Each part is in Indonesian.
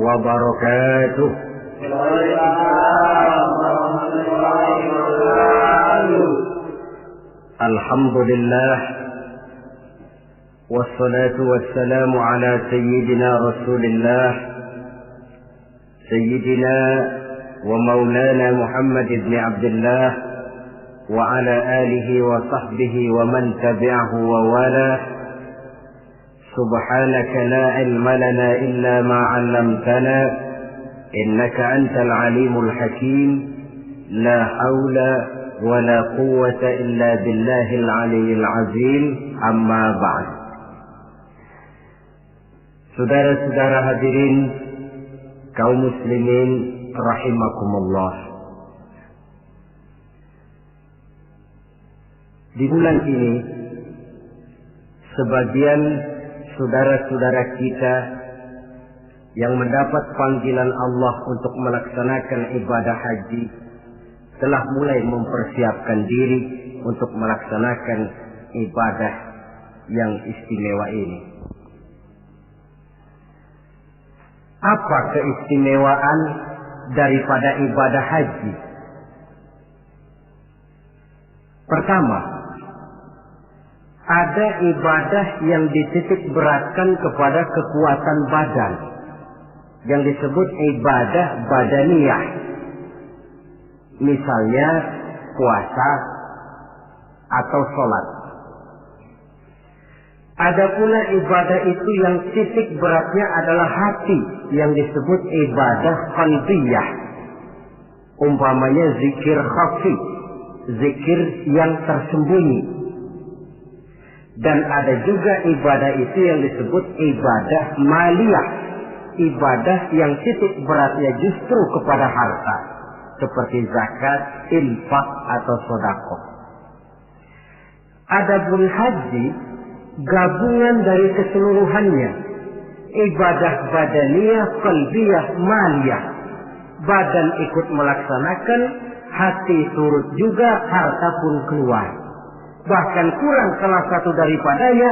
wabarakatuh. Alhamdulillah, wassalatu wassalamu ala sayyidina Rasulillah, sayyidina wa maulana Muhammad ibn Abdullah, wa ala alihi wa sahbihi wa man tabi'ahu wa wala. Subhanaka la ilma lana illa ma 'allamtana innaka antal alimul hakim. La haula wa la quwwata illa billahil aliyyil azim. Amma ba'd. Saudara-saudara hadirin kaum muslimin rahimakumullah. Di bulan ini sebagian saudara-saudara kita yang mendapat panggilan Allah untuk melaksanakan ibadah haji telah mulai mempersiapkan diri untuk melaksanakan ibadah yang istimewa ini. Apa keistimewaan daripada ibadah haji? Pertama, ada ibadah yang dititik beratkan kepada kekuatan badan, yang disebut ibadah badaniyah. Misalnya puasa atau sholat. Ada pula ibadah itu yang titik beratnya adalah hati, yang disebut ibadah qalbiyah. Umpamanya zikir khafi, zikir yang tersembunyi. Dan ada juga ibadah itu yang disebut ibadah maliyah, ibadah yang titik beratnya justru kepada harta, seperti zakat, infak atau sedekah. Adapun haji gabungan dari keseluruhannya, ibadah badaniyah, qalbiyah, maliyah. Badan ikut melaksanakan, hati turut juga, harta pun keluar. Bahkan kurang salah satu daripadanya,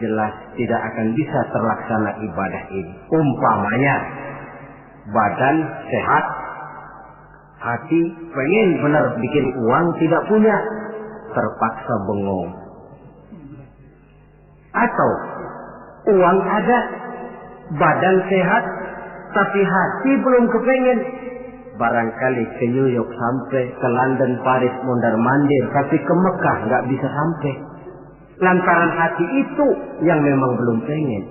jelas tidak akan bisa terlaksana ibadah ini. Umpamanya badan sehat, hati pengen benar bikin uang, tidak punya, terpaksa bengong. Atau uang ada, badan sehat, tapi hati belum kepengen. Barangkali ke New York sampai, ke London, Paris, mondar-mandir, tapi ke Mekah nggak bisa sampai. Lantaran hati itu yang memang belum pengen.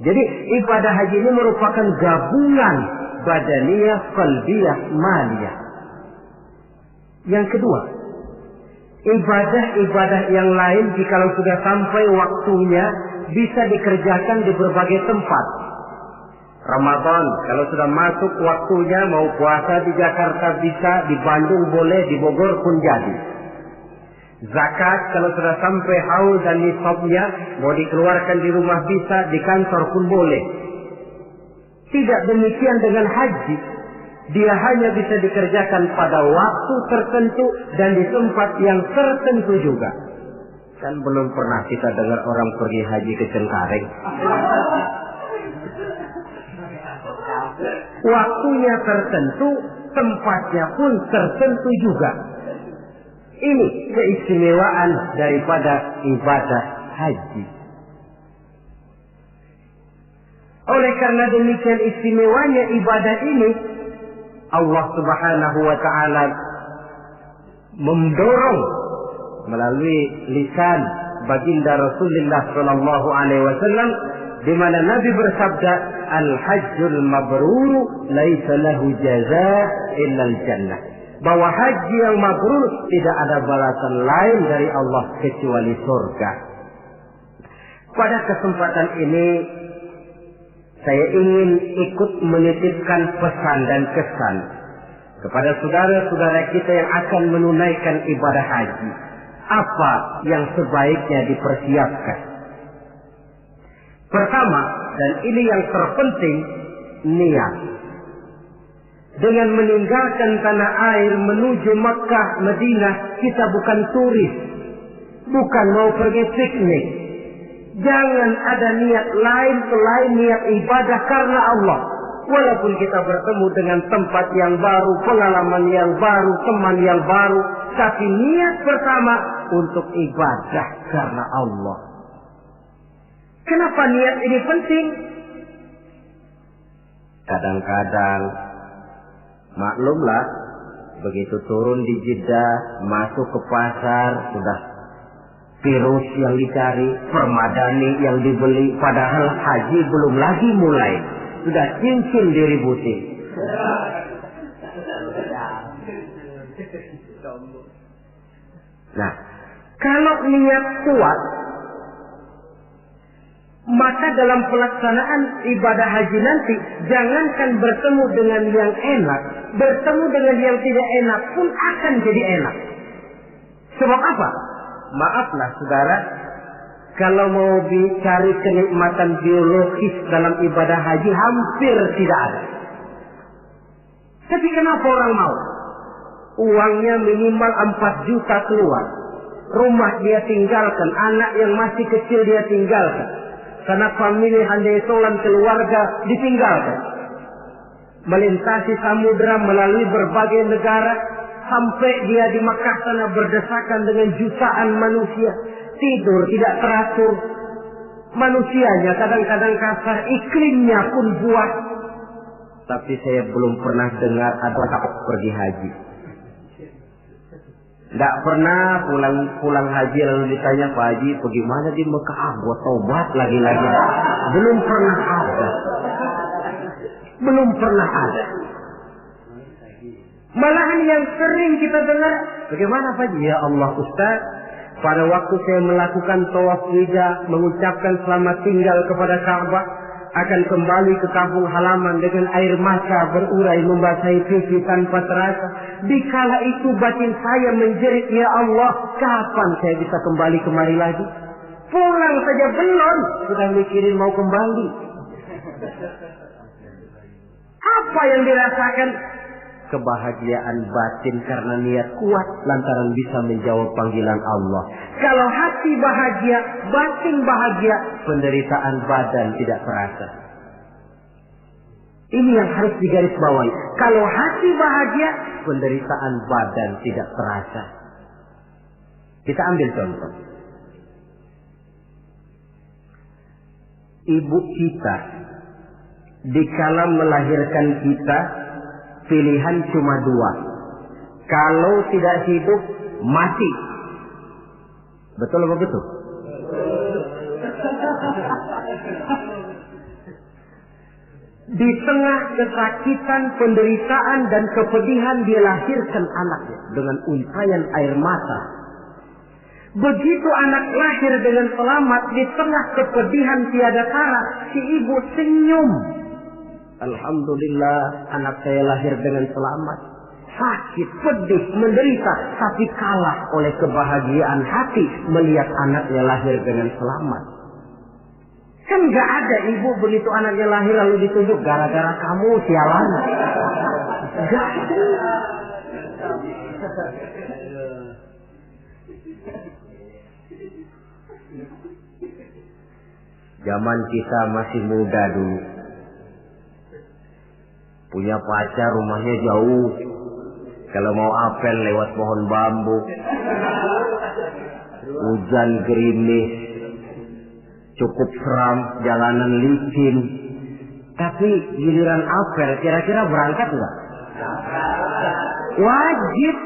Jadi ibadah haji ini merupakan gabungan badaniyah, qalbiyah, maliyah. Yang kedua, ibadah-ibadah yang lain jikalau sudah sampai waktunya bisa dikerjakan di berbagai tempat. Ramadan kalau sudah masuk waktunya, mau puasa di Jakarta bisa, di Bandung boleh, di Bogor pun jadi. Zakat kalau sudah sampai haul dan nisabnya, mau dikeluarkan di rumah bisa, di kantor pun boleh. Tidak demikian dengan haji. Dia hanya bisa dikerjakan pada waktu tertentu dan di tempat yang tertentu juga. Kan belum pernah kita dengar orang pergi haji ke Cengkareng. Waktunya tertentu, tempatnya pun tertentu juga. Ini keistimewaan daripada ibadah haji. Oleh karena demikian istimewanya ibadah ini, Allah Subhanahu wa ta'ala mendorong melalui lisan baginda Rasulullah sallallahu alaihi wasallam, di mana Nabi bersabda, al-hajjul mabrur laisa lahu jazaa illa al-jannah. Bahwa haji yang mabrur tidak ada balasan lain dari Allah kecuali surga. Pada kesempatan ini saya ingin ikut menitipkan pesan dan kesan kepada saudara-saudara kita yang akan menunaikan ibadah haji. Apa yang sebaiknya dipersiapkan? Pertama, dan ini yang terpenting, niat. Dengan meninggalkan tanah air menuju Makkah, Madinah, kita bukan turis, bukan mau pergi piknik, Jangan ada niat lain selain niat ibadah karena Allah. Walaupun kita bertemu dengan tempat yang baru, pengalaman yang baru, teman yang baru, tapi niat pertama untuk ibadah karena Allah. Kenapa niat ini penting? Kadang-kadang maklumlah, begitu turun di Jeddah, masuk ke pasar, sudah virus yang dicari, permadani yang dibeli, padahal haji belum lagi mulai, sudah cincin diributin. Nah, kalau niat kuat, maka dalam pelaksanaan ibadah haji nanti, jangankan bertemu dengan yang enak, bertemu dengan yang tidak enak pun akan jadi enak. Sebab apa? Maaflah saudara, kalau mau dicari kenikmatan biologis dalam ibadah haji hampir tidak ada. Tapi kenapa orang mau? Uangnya minimal 4 juta keluar. Rumah dia tinggalkan, anak yang masih kecil dia tinggalkan. Karena famili handai solan keluarga ditinggalkan. Melintasi samudera melalui berbagai negara. Sampai dia di Makkah sana berdesakan dengan jutaan manusia. Tidur tidak teratur. Manusianya kadang-kadang kasar. Iklimnya pun buat. Tapi saya belum pernah dengar ada orang pergi haji. Tidak pernah pulang haji lalu ditanya, Pak Haji bagaimana di Mekah? Buat tobat lagi-lagi. Belum pernah ada. Belum pernah ada. Malahan yang sering kita dengar, bagaimana Pak Haji? Ya Allah Ustaz, pada waktu saya melakukan tawaf wida, mengucapkan selamat tinggal kepada Ka'bah, akan kembali ke kampung halaman dengan air mata berurai membasahi pipi tanpa terasa. Dikala itu batin saya menjerit, ya Allah, kapan saya bisa kembali kemari lagi? Pulang saja belum, sudah mikirin mau kembali. Apa yang dirasakan? Kebahagiaan batin karena niat kuat lantaran bisa menjawab panggilan Allah. Kalau hati bahagia, batin bahagia, penderitaan badan tidak terasa. Ini yang harus digarisbawahi. Kalau hati bahagia, penderitaan badan tidak terasa. Kita ambil contoh. Ibu kita dikala melahirkan kita, pilihan cuma 2. Kalau tidak hidup, mati. Betul apa betul? Di tengah kesakitan, penderitaan, dan kepedihan dia lahirkan anaknya dengan untayan air mata. Begitu anak lahir dengan selamat, di tengah kepedihan tiada tara, si ibu senyum. Alhamdulillah, anak saya lahir dengan selamat. Sakit, pedih, menderita, tapi kalah oleh kebahagiaan hati melihat anaknya lahir dengan selamat. Kan gak ada ibu begitu anaknya lahir lalu ditunjuk, gara-gara kamu sialan. Gak ada. Zaman kita masih muda dulu, punya pacar rumahnya jauh, kalau mau apel lewat pohon bambu, hujan gerimis, cukup seram, jalanan licin. Tapi giliran apel kira-kira berangkat enggak? Wajib.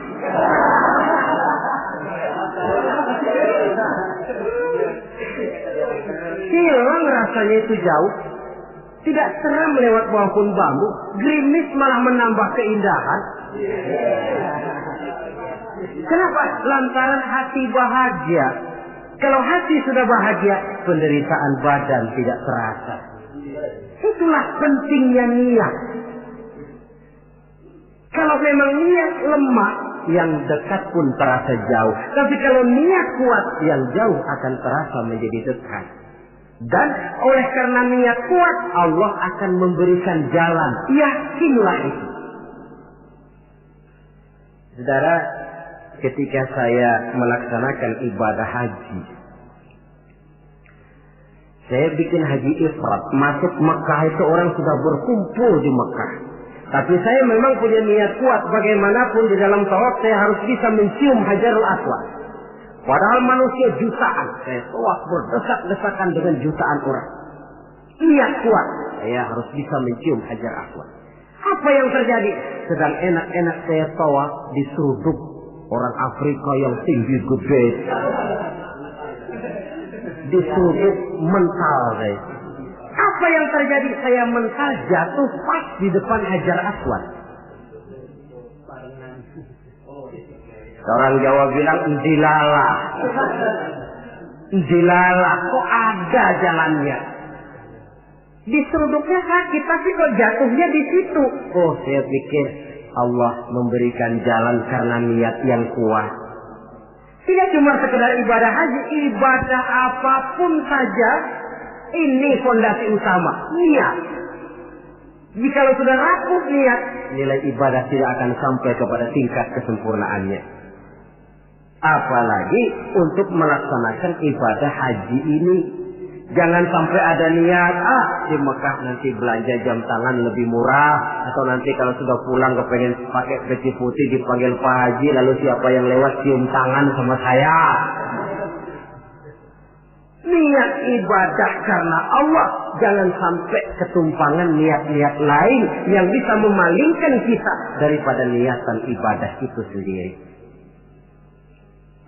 Hilang rasanya itu jauh. Tidak seram lewat pohon bambu, gerimis malah menambah keindahan. Kenapa? Lantaran hati bahagia. Kalau hati sudah bahagia, penderitaan badan tidak terasa. Itulah pentingnya niat. Kalau memang niat lemah, yang dekat pun terasa jauh. Tapi kalau niat kuat, yang jauh akan terasa menjadi dekat. Dan oleh karena niat kuat, Allah akan memberikan jalan. Yakinlah itu. Saudara, ketika saya melaksanakan ibadah haji, Saya bikin haji ifrat, masuk Mekah itu orang sudah berkumpul di Mekah. Tapi saya memang punya niat kuat, bagaimanapun di dalam tawaf saya harus bisa mencium Hajarul Aswad. Padahal manusia jutaan, saya tawaf berdesak-desakan dengan jutaan orang. Niat kuat, saya harus bisa mencium Hajar Aswad. Apa yang terjadi? Sedang enak-enak saya tawaf, diseruduk orang Afrika yang tinggi gede. Diseruduk mental saya. Apa yang terjadi? Saya mental jatuh pas di depan Hajar Aswad. Orang Jawa bilang njilala. Njilala, kok ada jalannya? Diseruduknya sakit, tapi kok jatuhnya di situ? Oh, saya pikir Allah memberikan jalan karena niat yang kuat. Tidak cuma sekedar ibadah haji, ibadah apapun saja, ini fondasi utama, niat. Jika sudah rapuh niat, nilai ibadah tidak akan sampai kepada tingkat kesempurnaannya. Apalagi untuk melaksanakan ibadah haji ini. Jangan sampai ada niat, di Mekah nanti belanja jam tangan lebih murah. Atau nanti kalau sudah pulang kepengen pakai peci putih dipanggil Pak Haji. Lalu siapa yang lewat cium tangan sama saya. Niat ibadah karena Allah. Jangan sampai ketumpangan niat-niat lain yang bisa memalingkan kita daripada niatan ibadah itu sendiri.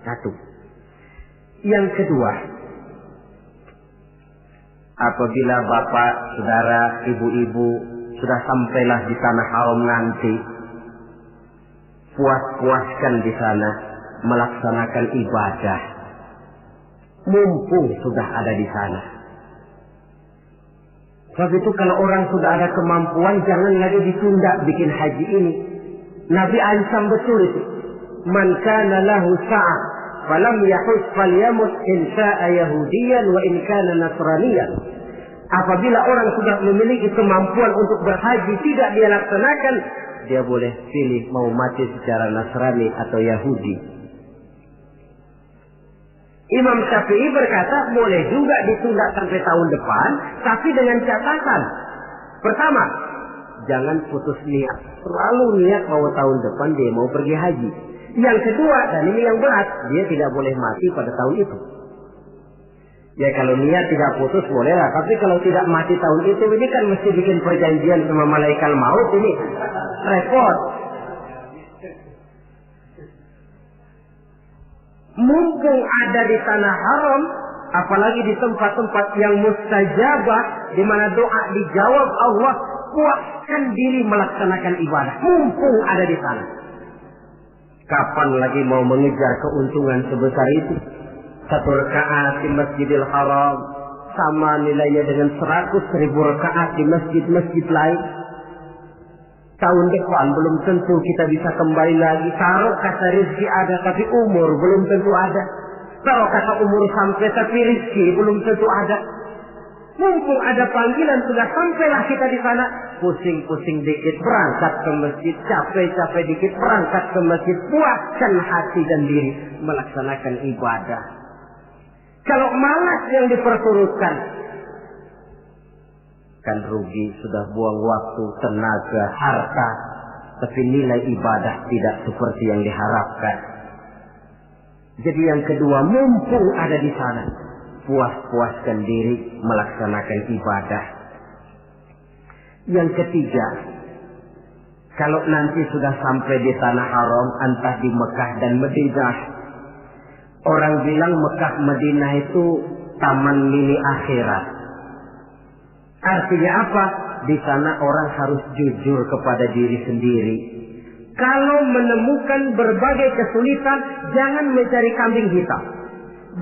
Satu. Yang kedua, apabila bapak, saudara, ibu-ibu sudah sampailah di tanah haram nanti, puas-puaskan di sana melaksanakan ibadah. Mumpung sudah ada di sana. Sebab itu kalau orang sudah ada kemampuan, jangan lagi ditunda bikin haji ini. Nabi ancam betul itu. Man kana lahu sa'ah falam yahus falyamut in sha'a yahudiyan wa in kana nasraniyan. Apabila orang sudah memiliki kemampuan untuk berhaji tidak dia laksanakan, dia boleh pilih mau mati secara Nasrani atau Yahudi. Imam Syafi'i berkata boleh juga ditunda sampai tahun depan, tapi dengan catatan. Pertama, jangan putus niat. Selalu niat bahwa tahun depan dia mau pergi haji. Yang kedua, dan ini yang berat, dia tidak boleh mati pada tahun itu. Ya kalau niat tidak putus bolehlah, tapi kalau tidak mati tahun itu, ini kan mesti bikin perjanjian sama malaikat maut, ini repot. Mumpung ada di tanah haram, apalagi di tempat-tempat yang mustajabah, di mana doa dijawab Allah, kuatkan diri melaksanakan ibadah. Mumpung ada di sana. Kapan lagi mau mengejar keuntungan sebesar itu? 1 rakaat di Masjidil Haram sama nilainya dengan 100.000 rakaat di masjid-masjid lain. Tahun depan belum tentu kita bisa kembali lagi. Taruh kata rezeki ada tapi umur belum tentu ada. Taruh kata umur sampai tapi rezeki belum tentu ada. Mumpung ada panggilan sudah sampailah kita di sana. Pusing-pusing dikit berangkat ke masjid, capek-capek dikit berangkat ke masjid. Puaskan hati dan diri melaksanakan ibadah. Kalau malas yang diperturutkan, kan rugi, sudah buang waktu, tenaga, harta, tapi nilai ibadah tidak seperti yang diharapkan. Jadi yang kedua, mumpung ada di sana, puas-puaskan diri melaksanakan ibadah. Yang ketiga, kalau nanti sudah sampai di tanah haram, entah di Mekah dan Madinah, orang bilang Mekah Madinah itu taman mini akhirat. Artinya apa? Di sana orang harus jujur kepada diri sendiri. Kalau menemukan berbagai kesulitan, jangan mencari kambing hitam.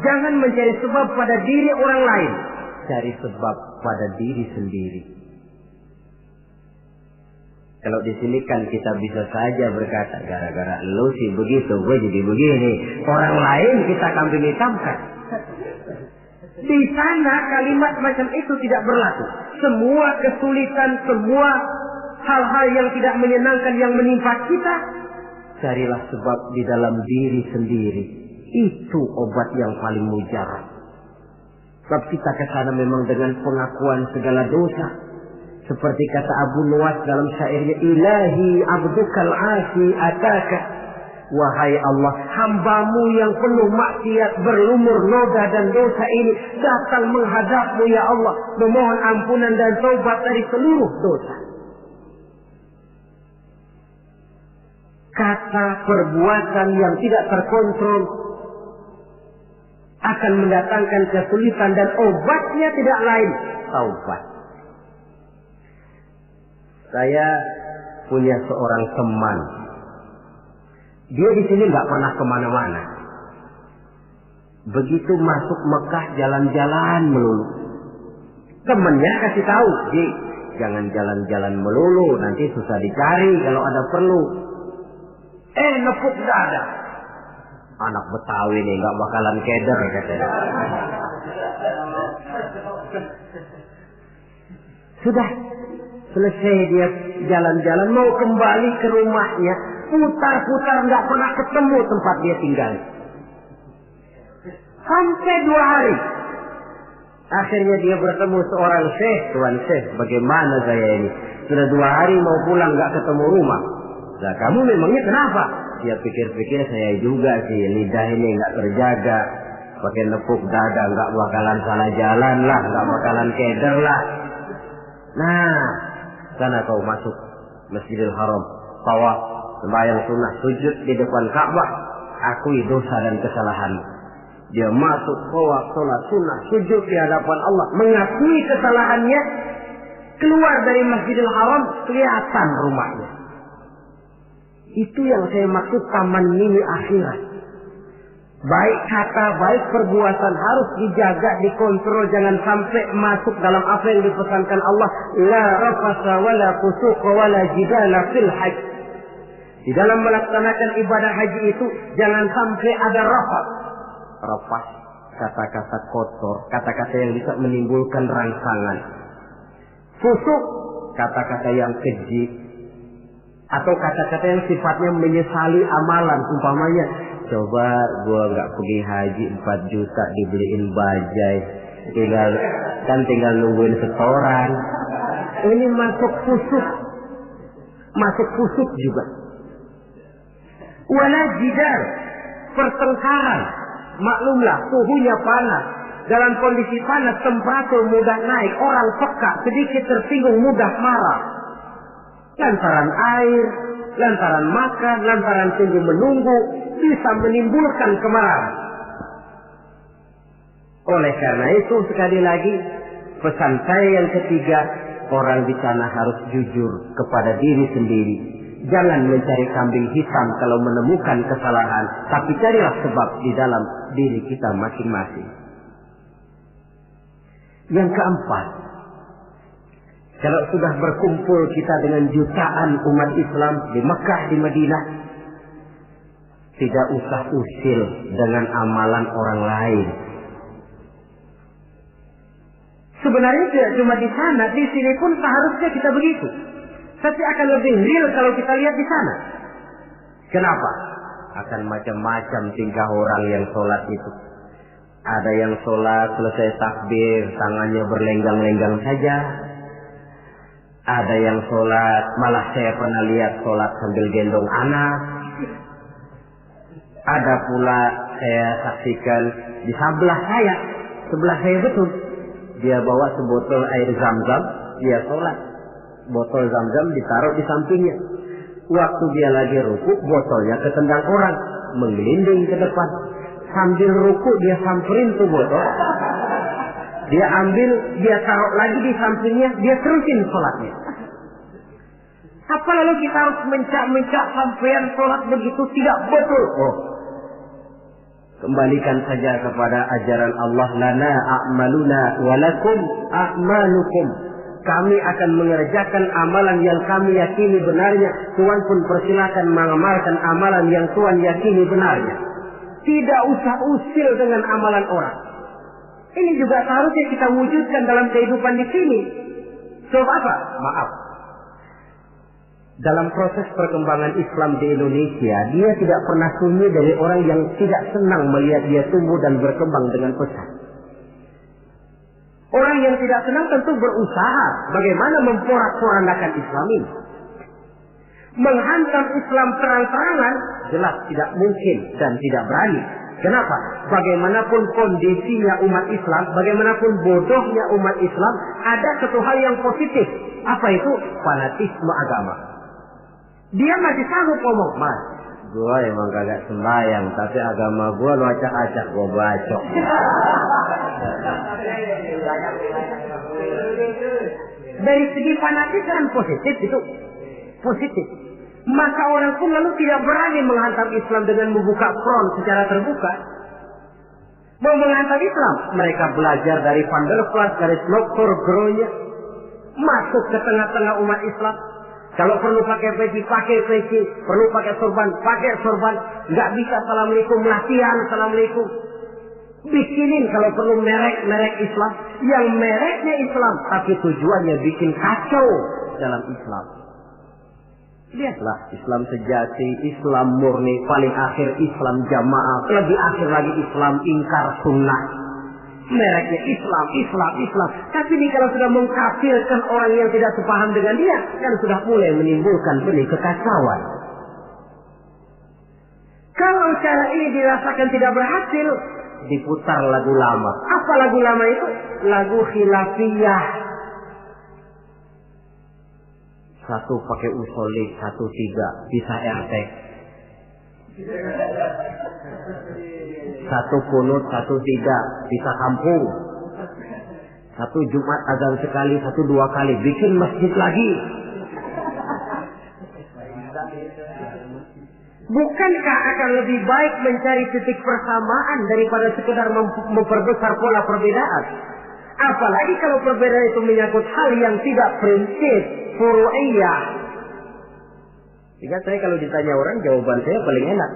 Jangan mencari sebab pada diri orang lain. Cari sebab pada diri sendiri. Kalau di sini kan kita bisa saja berkata, gara-gara lu sih begitu, gue jadi begini. Orang lain kita kambing hitamkan. Di sana kalimat macam itu tidak berlaku. Semua kesulitan, semua hal-hal yang tidak menyenangkan yang menimpa kita, carilah sebab di dalam diri sendiri. Itu obat yang paling mujarab. Sebab kita ke sana memang dengan pengakuan segala dosa. Seperti kata Abu Nuwas dalam syairnya, Ilahi abdukal asi ataka. Wahai Allah, hambamu yang penuh maksiat, berlumur noda dan dosa ini datang menghadapmu ya Allah, memohon ampunan dan taubat dari seluruh dosa. Kata perbuatan yang tidak terkontrol akan mendatangkan kesulitan dan obatnya tidak lain taubat. Saya punya seorang teman. Dia di sini nggak pernah kemana-mana. Begitu masuk Mekah jalan-jalan melulu. Temennya kasih tahu, Ji, jangan jalan-jalan melulu, nanti susah dicari kalau ada perlu. Nepuk dada. Anak Betawi nih nggak bakalan keder katanya. Sudah selesai dia jalan-jalan mau kembali ke rumahnya, putar-putar nggak pernah ketemu tempat dia tinggal. Sampai 2 hari. Akhirnya dia bertemu seorang syekh. Tuan syekh, bagaimana saya ini? Sudah 2 hari mau pulang nggak ketemu rumah. Nah, kamu memangnya kenapa? Dia pikir-pikir, saya juga sih, lidah ini nggak terjaga. Pakai nepuk dada, nggak bakalan salah jalan lah, nggak bakalan keder lah. Nah, sana kau masuk Masjidil Haram, tawaf, sembahyang sunnah, sujud di depan Ka'bah, akui dosa dan kesalahan. Dia masuk, tawaf, sholat sunnah, sujud di hadapan Allah, mengakui kesalahannya, keluar dari Masjidil Haram, kelihatan rumahnya. Itu yang saya maksud taman mini akhirat. Baik kata, baik perbuatan harus dijaga, dikontrol, jangan sampai masuk dalam apa yang dipesankan Allah. La rafasa wala fusuqa wala jidala fil hajj. Di dalam melaksanakan ibadah haji itu jangan sampai ada rafas. Rafas, kata-kata kotor, kata-kata yang bisa menimbulkan rangsangan. Fusuk, kata-kata yang keji, atau kata-kata yang sifatnya menyesali amalan. Umpamanya, coba gua nggak pergi haji 4 juta dibeliin bajai, tinggal nungguin setoran. Ini masuk fusuk juga. Wala jidal, pertengkaran. Maklumlah suhunya panas. Dalam kondisi panas temperatur mudah naik, orang peka, sedikit tersinggung mudah marah. Lantaran air, lantaran makan, lantaran tunggu menunggu, bisa menimbulkan kemarahan. Oleh karena itu, sekali lagi, pesan saya yang ketiga, orang di sana harus jujur kepada diri sendiri. Jangan mencari kambing hitam kalau menemukan kesalahan, tapi carilah sebab di dalam diri kita masing-masing. Yang keempat, kalau sudah berkumpul kita dengan jutaan umat Islam di Mekah, di Madinah, tidak usah usil dengan amalan orang lain. Sebenarnya tidak cuma di sana, di sini pun seharusnya kita begitu. Tapi akan lebih real kalau kita lihat di sana. Kenapa? Akan macam-macam tingkah orang yang sholat itu. Ada yang sholat selesai takbir, tangannya berlenggang-lenggang saja. Ada yang sholat, malah saya pernah lihat sholat sambil gendong anak. Ada pula saya saksikan di sebelah saya betul. Dia bawa sebotol air zam-zam, dia sholat. Botol zam-zam ditaruh di sampingnya. Waktu dia lagi ruku, botolnya ketendang orang, menggelinding ke depan. Sambil ruku dia samperin tuh botol. Dia ambil, dia taruh lagi di sampingnya, dia terusin sholatnya. Apa lalu kita harus mencak-mencak sampean sholat begitu? Tidak betul. Kembalikan saja kepada ajaran Allah. Lana a'maluna walakum a'malukum. Kami akan mengerjakan amalan yang kami yakini benarnya. Tuhan pun persilakan mengamalkan amalan yang Tuhan yakini benarnya. Tidak usah usil dengan amalan orang. Ini juga seharusnya kita wujudkan dalam kehidupan di sini. Sebab apa? Maaf. Dalam proses perkembangan Islam di Indonesia, dia tidak pernah sunyi dari orang yang tidak senang melihat dia tumbuh dan berkembang dengan pesat. Orang yang tidak senang tentu berusaha bagaimana memporak-porandakan Islam ini. Menghantam Islam terang-terangan jelas tidak mungkin dan tidak berani. Kenapa? Bagaimanapun kondisinya umat Islam, bagaimanapun bodohnya umat Islam, ada satu hal yang positif. Apa itu? Fanatisme agama. Dia masih sanggup ngomong, Mas, gua emang kagak sembahyang, tapi agama gua lu acak-acak, gua bacok. Dari segi fanatisme positif itu positif. Maka orang pun lalu tidak berani menghantam Islam dengan membuka front secara terbuka. Mau menghantam Islam, mereka belajar dari Van der Plas, dari Dr. Gronya, masuk ke tengah-tengah umat Islam. Kalau perlu pakai peci, pakai peci. Perlu pakai sorban, pakai sorban. Nggak bisa assalamualaikum, latihan assalamualaikum. Bikinin kalau perlu merek Islam. Yang mereknya Islam, tapi tujuannya bikin kacau dalam Islam. Lihatlah Islam sejati, Islam murni, paling akhir Islam jamaah, lebih akhir lagi Islam ingkar sunnah. Mereknya Islam. Tapi ini kalau sudah mengkafirkan orang yang tidak sepaham dengan dia, kan sudah mulai menimbulkan benih kekacauan. Kalau cara ini dirasakan tidak berhasil, diputar lagu lama. Apa lagu lama itu? Lagu khilafiyah. Satu pakai usolik, 1-3 bisa RT. Satu kunut, 1-3 bisa kampung. Satu Jumat azan sekali, 1-2 kali bikin masjid lagi. Bukankah akan lebih baik mencari titik persamaan daripada sekedar memperbesar pola perbedaan? Apalagi kalau perbedaan itu menyangkut hal yang tidak prinsip, furu'iyah. Jika saya kalau ditanya orang, jawaban saya paling enak.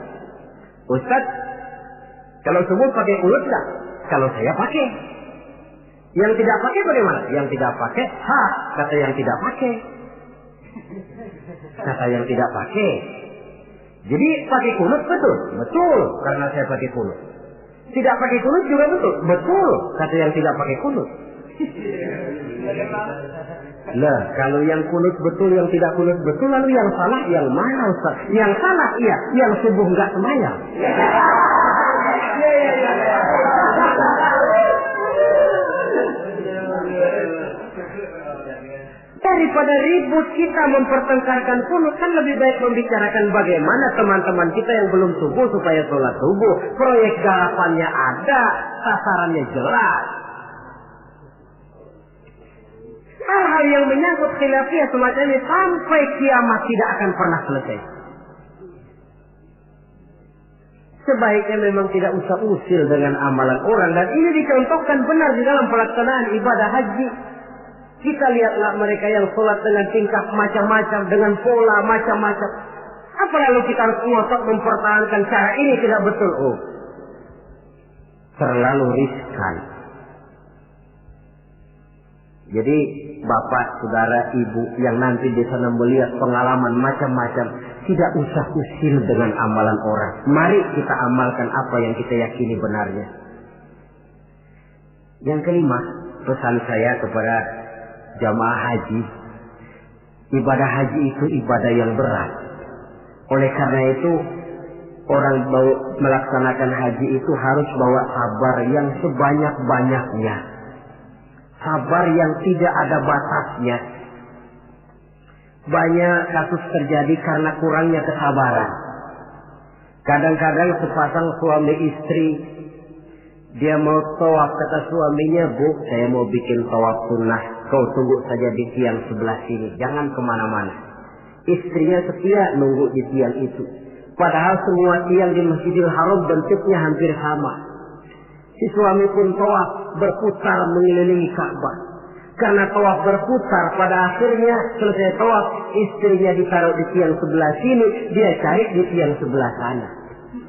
Ustaz, kalau subuh pakai kunut nggak? Kalau saya pakai. Yang tidak pakai bagaimana? Yang tidak pakai, kata yang tidak pakai. Kata yang tidak pakai. Jadi pakai kunut betul? Betul, karena saya pakai kunut. Tidak pakai kunut juga betul? Betul, kata yang tidak pakai kunut. Lah, kalau yang kunut betul, yang tidak kunut betul, lalu yang salah yang mana, Ustaz? Yang salah iya, yang subuh enggak semayang. Daripada ribut kita mempertengkarkan kunut, kan lebih baik membicarakan bagaimana teman-teman kita yang belum subuh supaya sholat subuh. Proyek garapannya ada, sasarannya jelas. Hal-hal yang menyangkut khilafiyah semacam ini sampai kiamat tidak akan pernah selesai. Sebaiknya memang tidak usah usil dengan amalan orang, dan ini dicontohkan benar di dalam pelaksanaan ibadah haji. Kita lihatlah mereka yang sholat dengan tingkah macam-macam, dengan pola macam-macam. Apa lalu kita harus ngotot mempertahankan cara ini tidak betul? Oh, terlalu riskan. Jadi bapak, saudara, ibu yang nanti di sana melihat pengalaman macam-macam, tidak usah usil dengan amalan orang. Mari kita amalkan apa yang kita yakini benarnya. Yang kelima, pesan saya kepada jamaah haji, ibadah haji itu ibadah yang berat. Oleh karena itu, orang melaksanakan haji itu harus bawa sabar yang sebanyak-banyaknya. Sabar yang tidak ada batasnya. Banyak kasus terjadi karena kurangnya kesabaran. Kadang-kadang sepasang suami istri, dia mau tawaf, kata suaminya, Bu, saya mau bikin tawaf sunnah. Kau tunggu saja di tiang sebelah sini, jangan kemana-mana. Istrinya setia nunggu di tiang itu. Padahal semua tiang di Masjidil Haram bentuknya hampir sama. Si suami pun tawaf berputar mengelilingi Ka'bah. Karena tawaf berputar, pada akhirnya selesai tawaf, istrinya ditaruh di tiang sebelah sini, dia cari di tiang sebelah sana.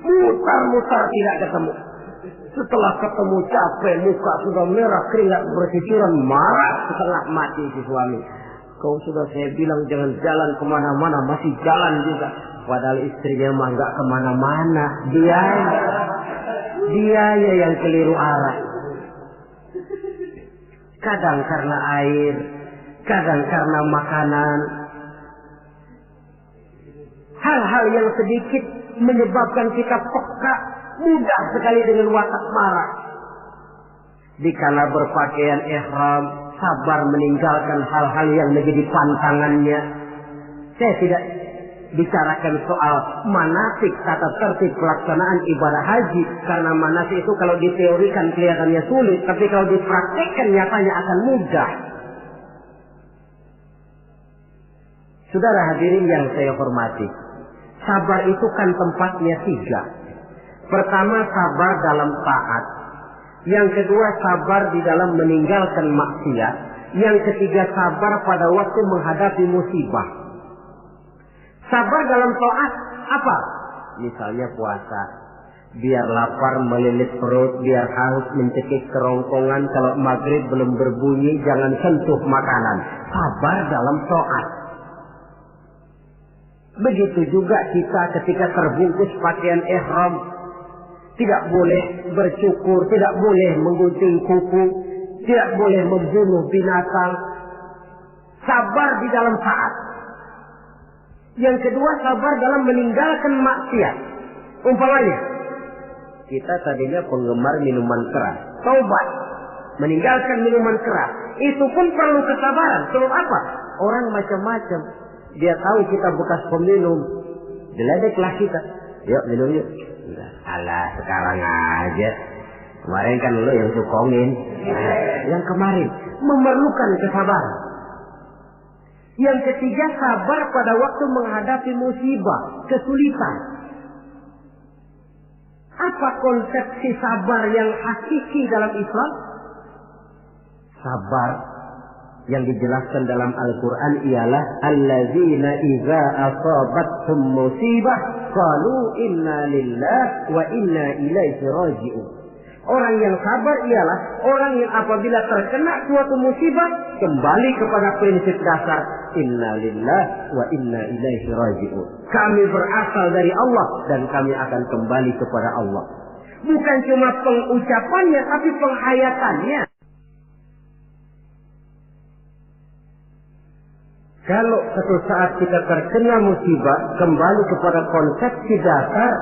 Mutar-mutar tidak ketemu. Setelah ketemu capek, muka sudah merah, keringat bercucuran, marah setengah mati si suami. Kau sudah saya bilang jangan jalan kemana-mana, masih jalan juga. Padahal istrinya mah nggak kemana-mana, dia yang keliru arah. kadang karena air, kadang karena makanan. Hal-hal yang sedikit menyebabkan kita peka, mudah sekali dengan watak marah. Dikala berpakaian ihram, sabar meninggalkan hal-hal yang menjadi pantangannya. Saya tidak bicarakan soal manasik, tata tertib pelaksanaan ibadah haji, karena manasik itu kalau diteorikan kelihatannya sulit, tapi kalau dipraktekkan nyatanya akan mudah. Saudara hadirin yang saya hormati, sabar itu kan tempatnya 3. Pertama, sabar dalam taat. Yang kedua, sabar di dalam meninggalkan maksiat. Yang ketiga, sabar pada waktu menghadapi musibah. Sabar dalam taat apa? Misalnya puasa. Biar lapar melilit perut, biar haus mencekik kerongkongan, kalau maghrib belum berbunyi jangan sentuh makanan. Sabar dalam taat. Begitu juga kita ketika terbungkus pakaian ihram, tidak boleh bercukur, tidak boleh menggunting kuku, tidak boleh membunuh binatang. Sabar di dalam taat. Yang kedua, sabar dalam meninggalkan maksiat. Umpamanya, kita tadinya penggemar minuman keras, taubat, meninggalkan minuman keras. Itu pun perlu kesabaran. Sebab apa? Orang macam-macam. Dia tahu kita bekas peminum, diledeklah kita. Yuk minum yuk. Alah, sekarang aja. Kemarin kan lo yang sukongin. Yang kemarin memerlukan kesabaran. Yang ketiga, sabar pada waktu menghadapi musibah, kesulitan. Apa konsepsi sabar yang hakiki dalam Islam? Sabar yang dijelaskan dalam Al-Quran ialah allazina idza asabathum musibah qalu inna lillahi wa inna ilaihi raji'un. Orang yang sabar ialah orang yang apabila terkena suatu musibah kembali kepada prinsip dasar inna lillahi wa inna ilaihi raji'un. Kami berasal dari Allah dan kami akan kembali kepada Allah. Bukan cuma pengucapannya tapi penghayatannya. Kalau suatu saat kita terkena musibah, kembali kepada konsepsi dasar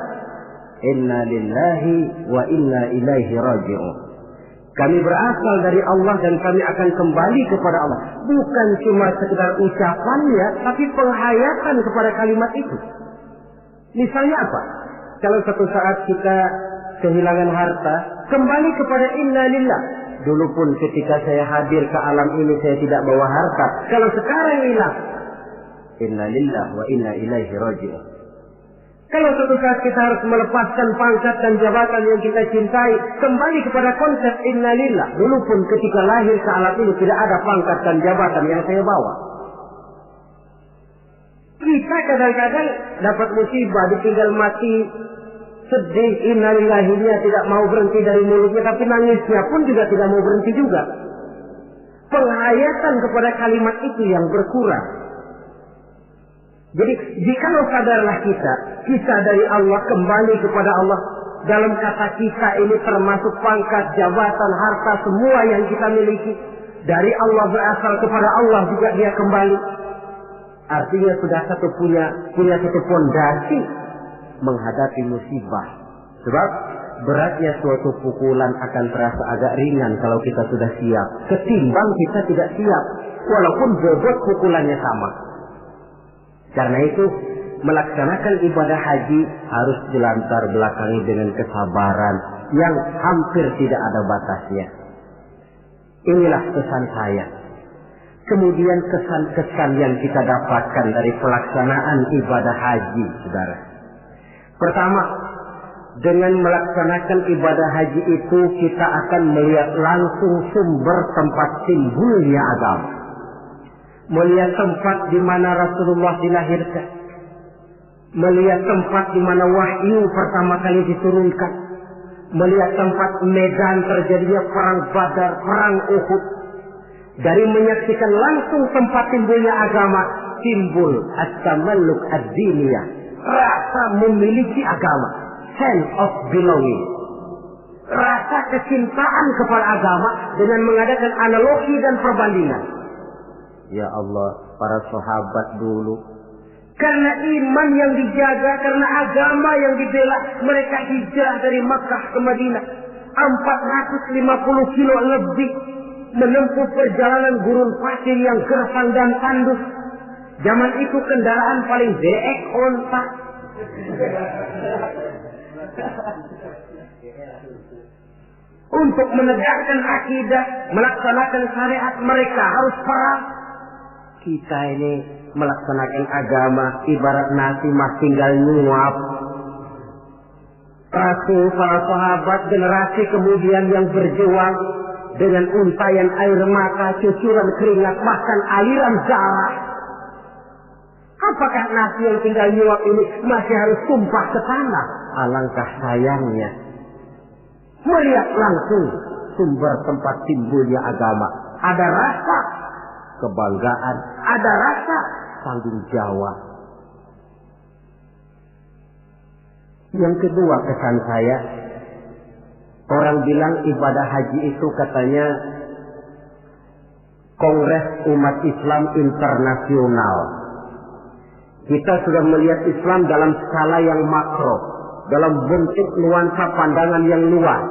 inna lillahi wa inna ilaihi raji'un. Kami berasal dari Allah dan kami akan kembali kepada Allah. Bukan cuma sekedar ucapannya, tapi penghayatan kepada kalimat itu. Misalnya apa? Kalau suatu saat kita kehilangan harta, kembali kepada inna lillah. Dulu pun ketika saya hadir ke alam ini saya tidak bawa harta. Kalau sekarang hilang, inna lillah wa inna ilaihi raji'un. Kalau suatu saat kita harus melepaskan pangkat dan jabatan yang kita cintai, kembali kepada konsep inna lillah. Dulu pun ketika lahir ke alam ini tidak ada pangkat dan jabatan yang saya bawa. Kita kadang-kadang dapat musibah, ditinggal mati, sedih, innalillahinya tidak mau berhenti dari mulutnya, tapi nangisnya pun juga tidak mau berhenti juga. Penghayatan kepada kalimat itu yang berkurang. Jadi jikalau sadarlah kita dari Allah kembali kepada Allah. Dalam kata kita ini termasuk pangkat, jabatan, harta, semua yang kita miliki. Dari Allah berasal kepada Allah juga dia kembali. Artinya sudah punya satu fondasi menghadapi musibah. Sebab beratnya suatu pukulan akan terasa agak ringan kalau kita sudah siap, ketimbang kita tidak siap walaupun bobot pukulannya sama. Karena itu melaksanakan ibadah haji harus dilantar belakangi dengan kesabaran yang hampir tidak ada batasnya. Inilah pesan saya. Kemudian kesan-kesan yang kita dapatkan dari pelaksanaan ibadah haji, saudara. Pertama, dengan melaksanakan ibadah haji itu kita akan melihat langsung sumber tempat timbulnya agama. Melihat tempat di mana Rasulullah dilahirkan. Melihat tempat di mana wahyu pertama kali diturunkan. Melihat tempat medan terjadinya perang Badar, perang Uhud. Dari menyaksikan langsung tempat timbulnya agama, timbul at-tamalluk ad-diniyah. Rasa memiliki agama, sense of belonging. rasa kecintaan kepada agama dengan mengadakan analogi dan perbandingan. Ya Allah, para sahabat dulu, karena iman yang dijaga, karena agama yang dibela, mereka hijrah dari Makkah ke Madinah 450 kilo lebih, menempuh perjalanan gurun pasir yang gersang dan tandus. Zaman itu kendaraan paling jelek onta. Untuk menegakkan akidah, melaksanakan syariat, mereka harus perang. Kita ini melaksanakan agama ibarat nasi mas tinggal nyuap. Rasul, para sahabat, generasi kemudian yang berjuang dengan untayan air mata, cucuran keringat, bahkan aliran darah. Apakah nasi yang tinggal nyuap ini masih harus tumpah ke tanah? Alangkah sayangnya melihat langsung sumber tempat timbulnya agama. Ada rasa kebanggaan, ada rasa tanggung jawab. Yang kedua kesan saya, orang bilang ibadah haji itu katanya Kongres Umat Islam Internasional. Kita sudah melihat Islam dalam skala yang makro, dalam bentuk nuansa pandangan yang luas.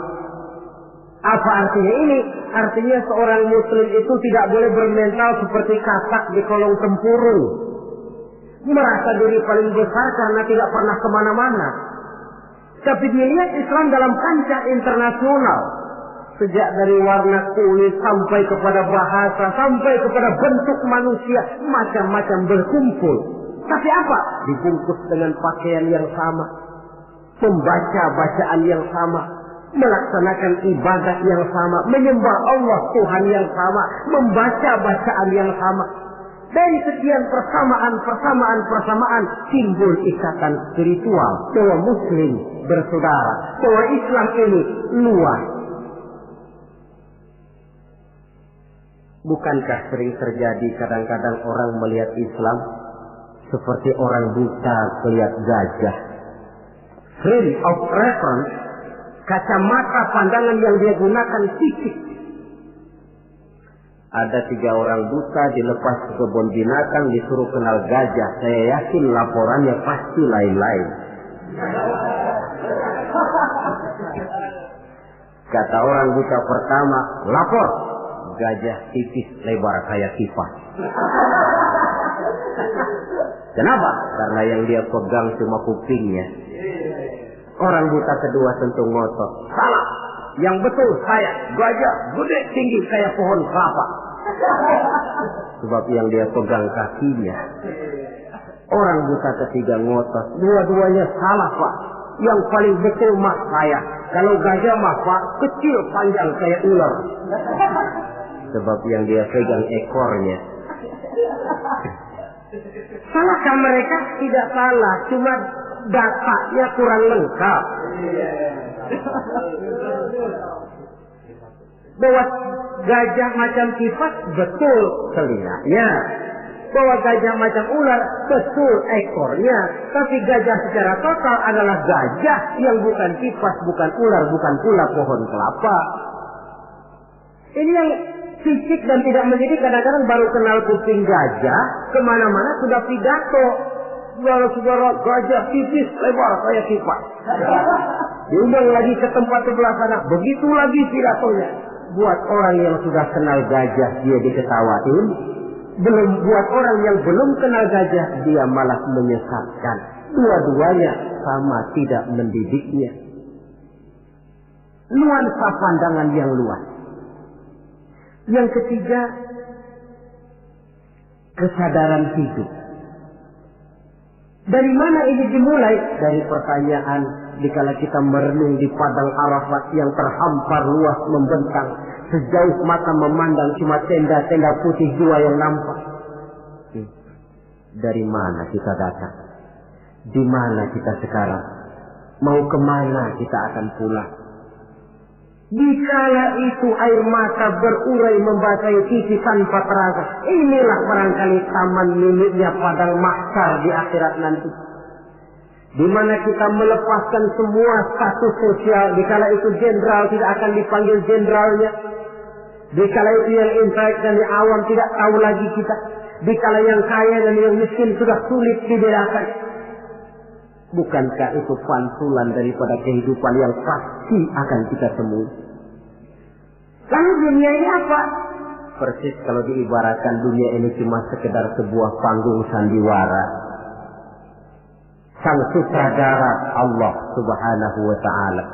Apa artinya ini? Artinya seorang muslim itu tidak boleh bermental seperti katak di kolong tempurung, merasa diri paling besar karena tidak pernah kemana-mana. Tapi dilihat Islam dalam kancah internasional, sejak dari warna kulit sampai kepada bahasa, sampai kepada bentuk manusia, macam-macam berkumpul. Tapi apa? Dibungkus dengan pakaian yang sama, membaca bacaan yang sama, melaksanakan ibadah yang sama, menyembah Allah Tuhan yang sama, membaca bacaan yang sama. Dari sekian persamaan timbul ikatan spiritual bahwa muslim bersaudara, bahwa Islam ini luas. Bukankah sering terjadi kadang-kadang orang melihat Islam seperti orang buta melihat gajah? Frame of reference, kacamata pandangan yang dia gunakan sipit. Ada 3 orang buta dilepas ke kebun binatang, disuruh kenal gajah. Saya yakin laporannya pasti lain-lain. Kata orang buta pertama, lapor. Gajah tipis lebar kayak kipas. Kenapa? Karena yang dia pegang cuma kupingnya. Orang buta kedua tentu ngotot. Salah. Yang betul saya, gajah gede tinggi kayak pohon kelapa. Sebab yang dia pegang kakinya. Orang buta ketiga ngotot. Dua-duanya salah, Pak. Yang paling betul mah saya. Kalau gajah mah Pak, kecil panjang kayak ular. Sebab yang dia pegang ekornya. Salahkah mereka? Tidak salah, cuma datanya kurang lengkap. Bahwa gajah macam kipas, betul telinganya. Bahwa gajah macam ular, betul ekornya. Tapi gajah secara total adalah gajah yang bukan kipas, bukan ular, bukan pula pohon kelapa. Ini yang fisik dan tidak mendidik, kadang-kadang baru kenal kuping gajah, kemana-mana sudah pidato. Saudara-saudara, gajah tipis lebar kayak kipas. Diundang lagi ke tempat sebelah sana, begitu lagi pidatonya. Buat orang yang sudah kenal gajah, dia diketawain. Buat orang yang belum kenal gajah, dia malah menyesatkan. Dua-duanya sama tidak mendidiknya. Nuansa pandangan yang luas. Yang ketiga, kesadaran hidup. Dari mana ini dimulai? Dari pertanyaan dikala kita merenung di padang Arafat yang terhampar luas membentang, sejauh mata memandang cuma tenda-tenda putih 2 yang nampak. Dari mana kita datang? Di mana kita sekarang? Mau kemana kita akan pulang? Dikala itu air mata berurai membasahi pipi tanpa terasa. Inilah barangkali taman miliknya padang mahsyar di akhirat nanti. di mana kita melepaskan semua status sosial. Dikala itu jenderal tidak akan dipanggil jenderalnya, dikala itu yang intelek dan yang awam tidak tahu lagi kita, dikala yang kaya dan yang miskin sudah sulit dibedakan. Bukankah itu pantulan daripada kehidupan yang pasti akan kita temui? Lalu dunia ini apa? Persis kalau diibaratkan dunia ini cuma sekedar sebuah panggung sandiwara. Sang sutradara Allah Subhanahu wa ta'ala,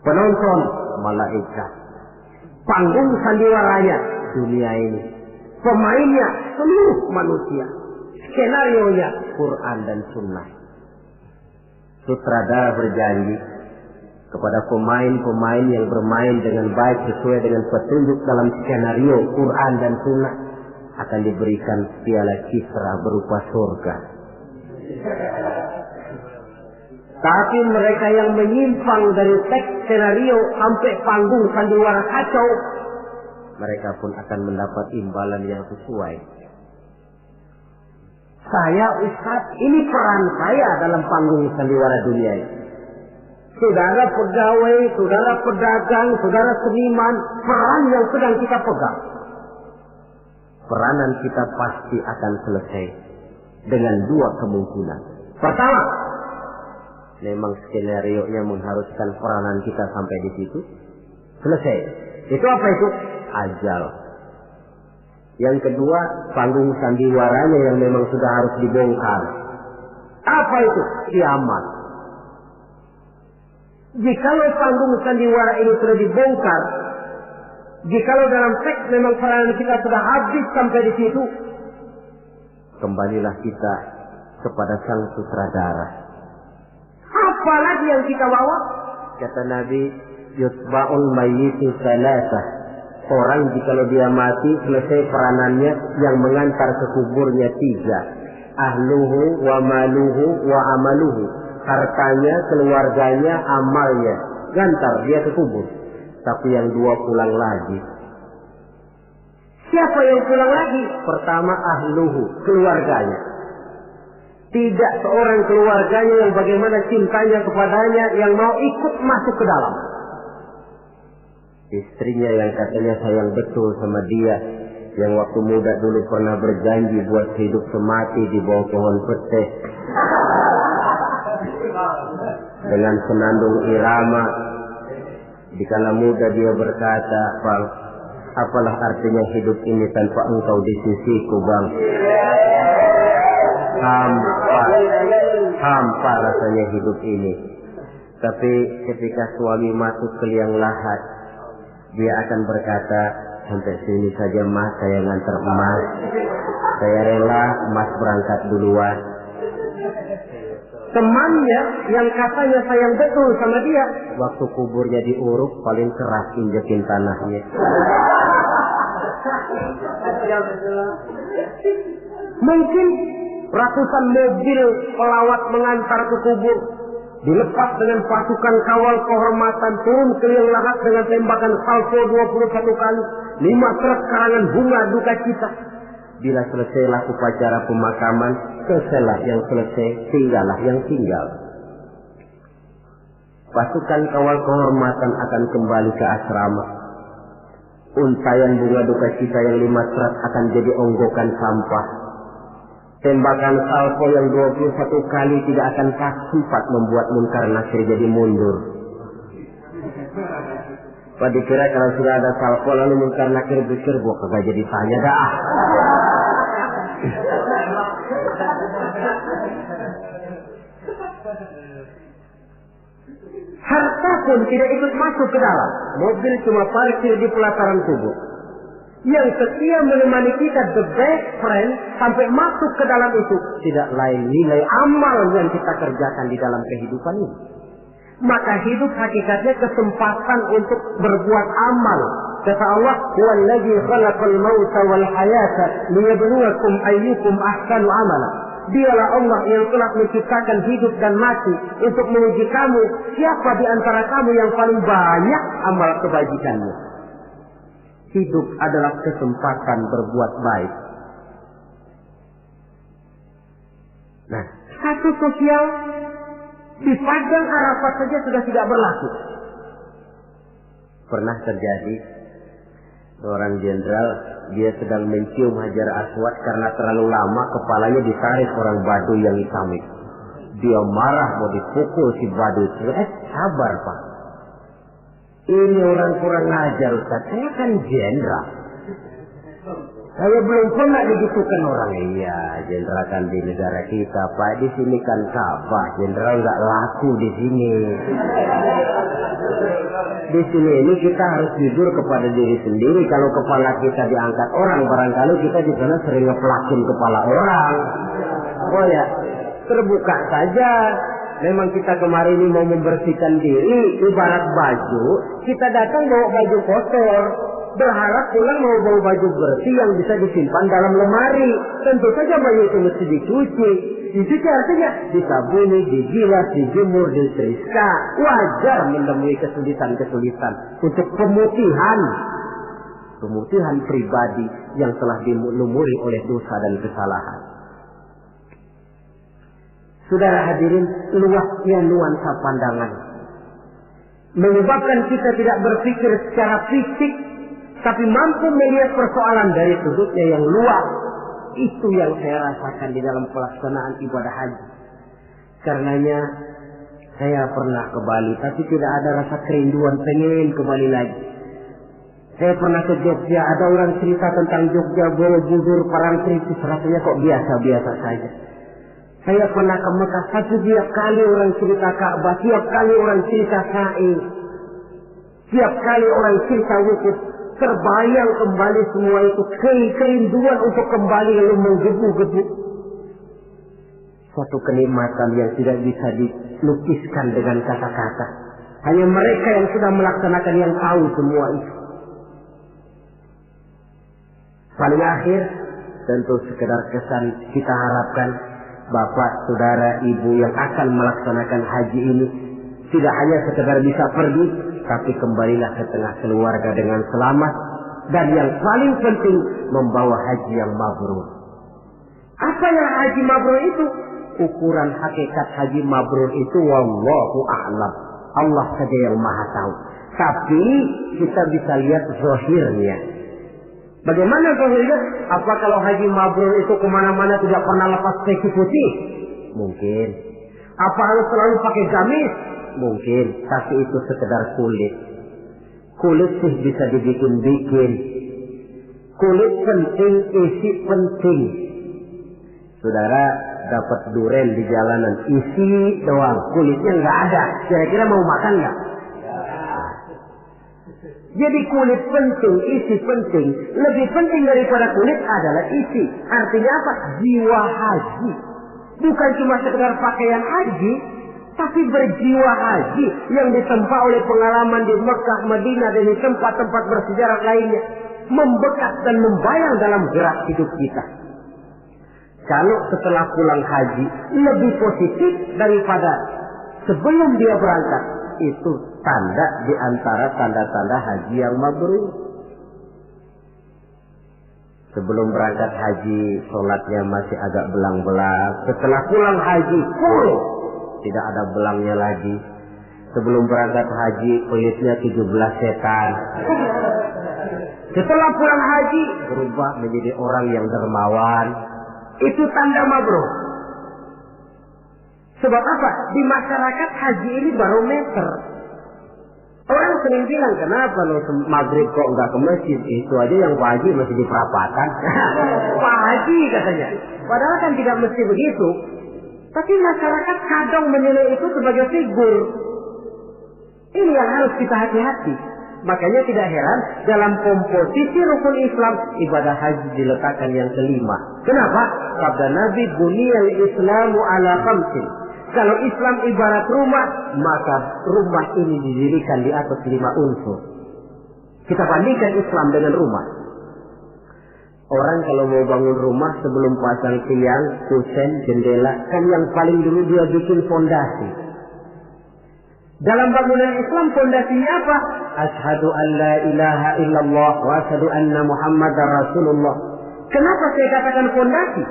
penonton malaikat, panggung sandiwaranya dunia ini, pemainnya seluruh manusia, skenario-nya Quran dan Sunnah. Sutradara berjanji kepada pemain-pemain yang bermain dengan baik sesuai dengan petunjuk dalam skenario Quran dan Sunnah akan diberikan piala Kisra berupa surga. Tapi mereka yang menyimpang dari teks skenario sampai panggung sandiwara kacau, mereka pun akan mendapat imbalan yang sesuai. Saya Ustaz, ini peran saya dalam panggung sandiwara dunia ini. Saudara pegawai, saudara pedagang, saudara seniman, peran yang sedang kita pegang. Peranan kita pasti akan selesai dengan dua kemungkinan. Pertama, memang skenario-nya mengharuskan peranan kita sampai di situ. Selesai. Itu apa itu? Ajal. Yang kedua, panggung sandiwaranya yang memang sudah harus dibongkar. Apa itu? Kiamat. Jikalau panggung sandiwara ini sudah dibongkar, jikalau dalam teks memang peranan kita sudah habis sampai di situ, kembalilah kita kepada sang sutradara. Apa lagi yang kita bawa? Kata Nabi, yutba'ul mayyitu salasah. Orang jikalau dia mati, selesai peranannya, yang mengantar ke kuburnya tiga. Ahluhu wa maluhu wa amaluhu. Hartanya, keluarganya, amalnya. Gantar dia ke kubur. Tapi yang dua pulang lagi. Siapa yang pulang lagi? Pertama ahluhu, keluarganya. Tidak seorang keluarganya yang bagaimana cintanya kepadanya yang mau ikut masuk ke dalam. Istrinya yang katanya sayang betul sama dia, yang waktu muda dulu pernah berjanji buat hidup semati di bawah pohon pete dengan senandung irama. Dikala muda dia berkata, Bang, apalah artinya hidup ini tanpa engkau di sisiku, Bang? Hampa rasanya hidup ini. Tapi ketika suami masuk ke liang lahat, dia akan berkata, sampai sini saja Mas, saya ngantar emas. Saya rela Mas berangkat duluan. Temannya yang katanya sayang betul sama dia, waktu kuburnya diuruk paling keras injekin tanahnya. Mungkin ratusan mobil pelawat mengantar ke kubur, dilepas dengan pasukan kawal kehormatan, turun ke liang lahat dengan tembakan salvo 21 kali, 5 truk karangan bunga duka cita. Bila selesailah upacara pemakaman, selesailah yang selesai, tinggallah yang tinggal. Pasukan kawal kehormatan akan kembali ke asrama. Untayan bunga duka cita yang 5 truk akan jadi onggokan sampah. Tembakan salvo yang 21 kali tidak akan sempat membuat Munkar Nakir jadi mundur. Pak dikira kalau sudah ada salvo lalu Munkar Nakir pikir, gua kagak jadi tanya dah. Harta pun tidak ikut masuk ke dalam. Mobil cuma parkir di pelataran kubur. Yang setia menemani kita, the best friend, sampai masuk ke dalam itu tidak lain nilai amal yang kita kerjakan di dalam kehidupan ini. Maka hidup hakikatnya kesempatan untuk berbuat amal. Kata Allah, "Wallazi khalaqal mauta wal hayata liyabluwakum ayyukum ahsanu amala." Dialah Allah yang telah menciptakan hidup dan mati untuk menguji kamu, siapa di antara kamu yang paling banyak amal kebajikannya. Hidup adalah kesempatan berbuat baik. Nah, status sosial Di padang Arafat saja sudah tidak berlaku. Pernah terjadi seorang jenderal, dia sedang mencium Hajar Aswad karena terlalu lama kepalanya ditarik orang Baduy yang hitam itu. Dia marah mau dipukul si Baduy. Sabar Pak. Ini orang kurang ajar Ustaz. Saya kan jenderal. Saya belum pernah digitukan orang. Iya, jenderal kan di negara kita Pak. Di sini kan Ka'bah. Jenderal nggak laku di sini. Di sini ini kita harus jujur kepada diri sendiri. Kalau kepala kita diangkat orang, barangkali kita di sana sering ngepelakin kepala orang. Oh ya, terbuka saja. Memang kita kemarin ini mau membersihkan diri, ibarat baju. Kita datang bawa baju kotor, berharap pulang mau bawa baju bersih yang bisa disimpan dalam lemari. Tentu saja baju itu mesti dicuci. Dicuci artinya disabuni, digilas, dijemur, diteriska. Wajar menemui kesulitan-kesulitan untuk pemutihan pribadi yang telah dilumuri oleh dosa dan kesalahan. Saudara hadirin, luasnya nuansa pandangan menyebabkan kita tidak berpikir secara fisik, tapi mampu melihat persoalan dari sudutnya yang luas. Itu yang saya rasakan di dalam pelaksanaan ibadah haji. Karenanya saya pernah ke Bali, tapi tidak ada rasa kerinduan pengen ke Bali lagi. Saya pernah ke Jogja, ada orang cerita tentang Jogja, Borobudur, Parangtritis, rasanya kok biasa-biasa saja. Saya pernah ke Mekah, tapi tiap kali orang cerita Ka'bah, tiap kali orang cerita Sa'i, tiap kali orang cerita wukuf, terbayang kembali semua itu, kerinduan untuk kembali lalu menggebu-gebu. Suatu kenikmatan yang tidak bisa dilukiskan dengan kata-kata. Hanya mereka yang sudah melaksanakan yang tahu semua itu. Paling akhir, tentu sekedar kesan kita harapkan Bapak, Saudara, Ibu yang akan melaksanakan haji ini tidak hanya sekedar bisa pergi, tapi kembalilah ke tengah keluarga dengan selamat, dan yang paling penting membawa haji yang mabrur. Apa yang haji mabrur itu? Ukuran hakikat haji mabrur itu wallahu a'lam. Allah saja yang maha tahu. Tapi kita bisa lihat zahirnya. Bagaimana zahirnya? Apa kalau haji mabrur itu kemana-mana tidak pernah lepas peci putih? Mungkin. Apa harus selalu pakai gamis? Mungkin. Tapi itu sekedar kulit. Kulit sih bisa dibikin-bikin. Kulit penting, isi penting. Saudara dapat duren di jalanan, isi doang, kulitnya nggak ada. Kira-kira mau makan nggak? Jadi kulit penting, isi penting. Lebih penting daripada kulit adalah isi. Artinya apa? Jiwa haji. Bukan cuma sekedar pakaian haji, tapi berjiwa haji yang ditempa oleh pengalaman di Mekah, Madinah, dan di tempat-tempat bersejarah lainnya. Membekas dan membayang dalam gerak hidup kita. Kalau setelah pulang haji lebih positif daripada sebelum dia berangkat, itu tanda di antara tanda-tanda haji yang mabrur. Sebelum berangkat haji, sholatnya masih agak belang-belang. Setelah pulang haji, full, tidak ada belangnya lagi. Sebelum berangkat haji, kulitnya 17 setan. Setelah pulang haji, berubah menjadi orang yang dermawan. Itu tanda mabrur. Sebab apa? Di masyarakat haji ini barometer. Orang sering bilang, kenapa lo maghrib kok nggak ke masjid? Itu aja yang Pak Haji masih di perapatan. Pak Haji katanya. Padahal kan tidak mesti begitu. Tapi masyarakat kadang menilai itu sebagai figur. Ini yang harus kita hati-hati. Makanya tidak heran dalam komposisi rukun Islam, ibadah haji diletakkan yang kelima. Kenapa? Sabda Nabi, buniyal Islamu ala khamsin. Kalau Islam ibarat rumah, maka rumah ini didirikan di atas 5 unsur. Kita bandingkan Islam dengan rumah. Orang kalau mau bangun rumah sebelum pasang tiang, kusen, jendela, kan yang paling dulu dia bikin fondasi. Dalam bangunan Islam fondasinya apa? Asyhadu an la ilaha illallah wa asyhadu anna Muhammadar Rasulullah. Kenapa saya katakan fondasi?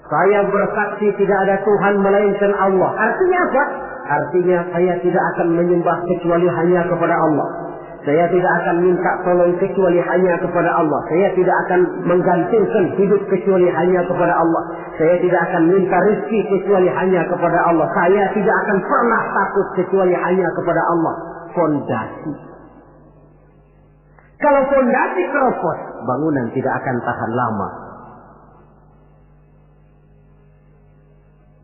Saya bersaksi tidak ada Tuhan melainkan Allah. Artinya apa? Artinya saya tidak akan menyembah kecuali hanya kepada Allah. Saya tidak akan minta tolong kecuali hanya kepada Allah. Saya tidak akan menggantungkan hidup kecuali hanya kepada Allah. Saya tidak akan minta rezeki kecuali hanya kepada Allah. Saya tidak akan pernah takut kecuali hanya kepada Allah. Fondasi. Kalau fondasi keropos, bangunan tidak akan tahan lama.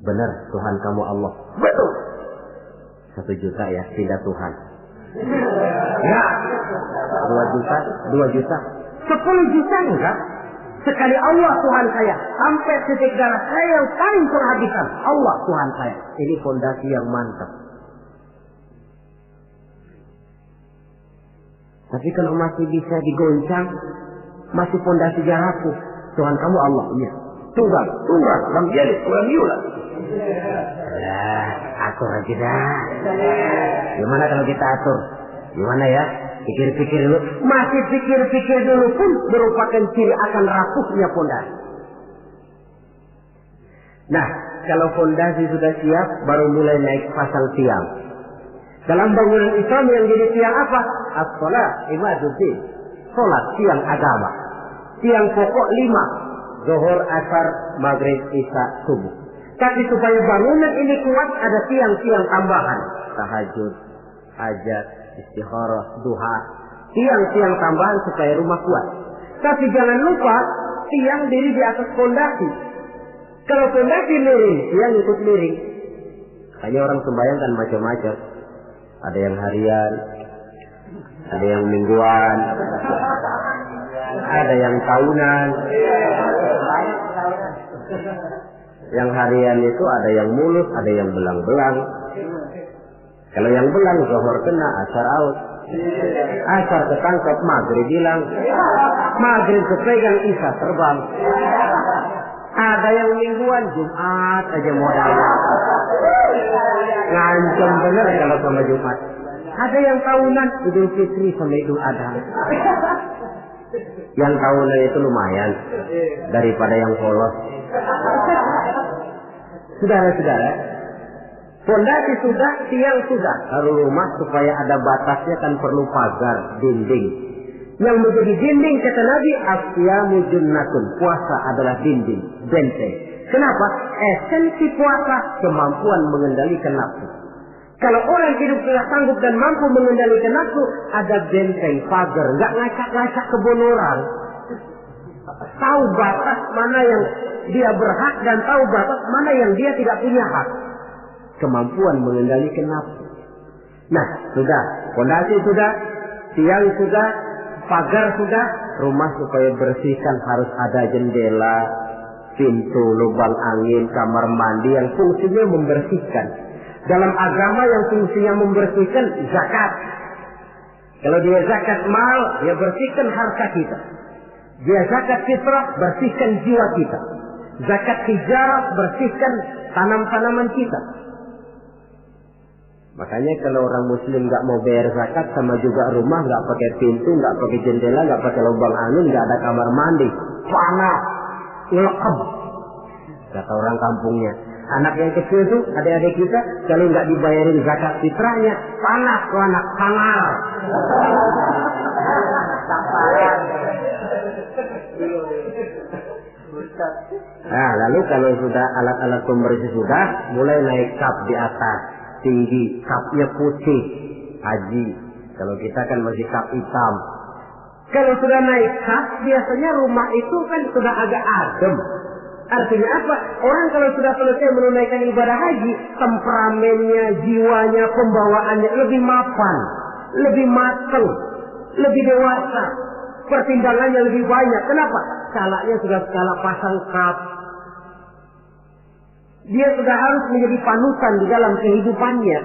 Benar, Tuhan kamu Allah. Betul. 1 juta ya, tidak Tuhan. Ya, 2 juta, 2 juta, 10 juta enggak. Sekali Allah Tuhan saya, sampai titik darah saya yang paling penghabisan, Allah Tuhan saya. Ini fondasi yang mantap. Tapi kalau masih bisa digoncang, masih fondasinya rapuh, Tuhan kamu Allah, iya. Tunggal, lam yalid, lam yulad. Ya, atur aja dah. Gimana kalau kita atur? Gimana ya? Pikir-pikir dulu. Masih pikir-pikir dulu pun merupakan ciri akan rapuhnya fondasi. Nah, kalau fondasi sudah siap, baru mulai naik pasang tiang. Dalam bangunan Islam yang jadi tiang apa? As-salat, imaduddin. Salat, tiang agama. Tiang pokok 5. Zuhur, asar, maghrib, isya, subuh. Tapi supaya bangunan ini kuat, ada tiang-tiang tambahan. Tahajud, hajat, istikharah, duha. Tiang-tiang tambahan supaya rumah kuat. Tapi jangan lupa, tiang diri di atas fondasi. Kalau fondasi miring, tiang ikut miring. Hanya orang sembahyang kan macam-macam. Ada yang harian, ada yang mingguan, ada yang tahunan. Yang harian itu ada yang mulus, ada yang belang-belang. Kalau yang belang, zuhur kena, asar out. Asar ketangkap, maghrib hilang. Maghrib kepegang, isya terbang. Ada yang mingguan, Jumat aja modal. Ngancem bener kalau sama Jumat. Ada yang tahunan, Idul Fitri sama Idul Adha. Yang tahunan itu lumayan daripada yang polos. Saudara-saudara, fondasi sudah, tiang sudah. Kalau rumah supaya ada batasnya kan perlu pagar, dinding. Yang menjadi dinding kata Nabi, asyamu junnatun. Puasa adalah dinding, benteng. Kenapa? Esensi puasa kemampuan mengendalikan nafsu. Kalau orang hidup tidak sanggup dan mampu mengendalikan nafsu, ada benteng, pagar, nggak ngacak-ngacak kebun orang. Tahu batas mana yang dia berhak dan tahu batas mana yang dia tidak punya hak. Kemampuan mengendalikan nafsu. Nah, sudah, fondasi sudah, tiang sudah, pagar sudah, rumah supaya bersihkan harus ada jendela, pintu, lubang angin, kamar mandi yang fungsinya membersihkan. Dalam agama yang fungsinya membersihkan zakat. Kalau dia zakat mal, dia bersihkan harta kita. Dia zakat fitrah, bersihkan jiwa kita. Zakat hijarah, bersihkan tanam-tanaman kita. Makanya kalau orang muslim nggak mau bayar zakat, sama juga rumah nggak pakai pintu, nggak pakai jendela, nggak pakai lubang angin, nggak ada kamar mandi, panas, lekep. Kata orang kampungnya. Anak yang kecil tuh, adik-adik kita, kalau nggak dibayarin zakat fitrahnya, panas tuh anak sangar. Nah, lalu kalau sudah alat-alat pembersih sudah, mulai naik kap di atas, tinggi, kapnya putih, haji. Kalau kita kan masih kap hitam. Kalau sudah naik kap, biasanya rumah itu kan sudah agak adem. Artinya apa? Orang kalau sudah selesai menunaikan ibadah haji, temperamennya, jiwanya, pembawaannya lebih mapan, lebih matang, lebih dewasa, pertimbangannya lebih banyak. Kenapa? Skalanya sudah skala pasang kap. Dia sudah harus menjadi panutan di dalam kehidupannya,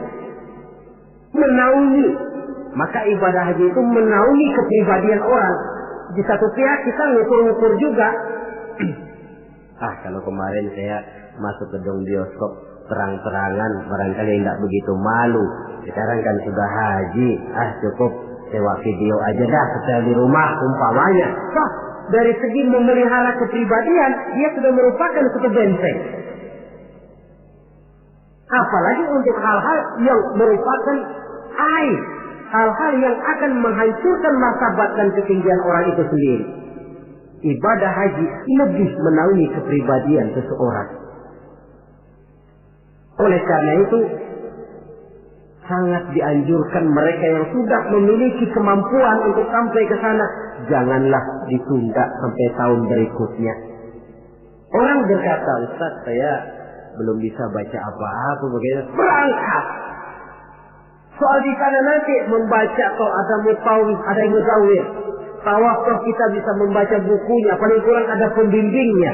menaungi. Maka ibadah haji itu menaungi kepribadian orang. Di satu pihak kita ngukur-ngukur juga. Kalau kemarin saya masuk ke gedung bioskop terang-terangan, barangkali tidak begitu malu. Sekarang kan sudah haji, cukup sewa video aja dah, setel di rumah umpamanya. dari segi memelihara kepribadian, dia sudah merupakan satu benteng. Apalagi untuk hal-hal yang merupakan aib, hal-hal yang akan menghancurkan martabat dan ketinggian orang itu sendiri. Ibadah haji lebih menaungi kepribadian seseorang. Oleh karena itu, sangat dianjurkan mereka yang sudah memiliki kemampuan untuk sampai ke sana, janganlah ditunda sampai tahun berikutnya. Orang berkata, Ustaz, saya belum bisa baca apa-apa, bagaimana? Berangkat. Soal di sana nanti membaca, atau ada mutawif, ada mutawif. Tawaf kita bisa membaca bukunya, paling kurang ada pembimbingnya.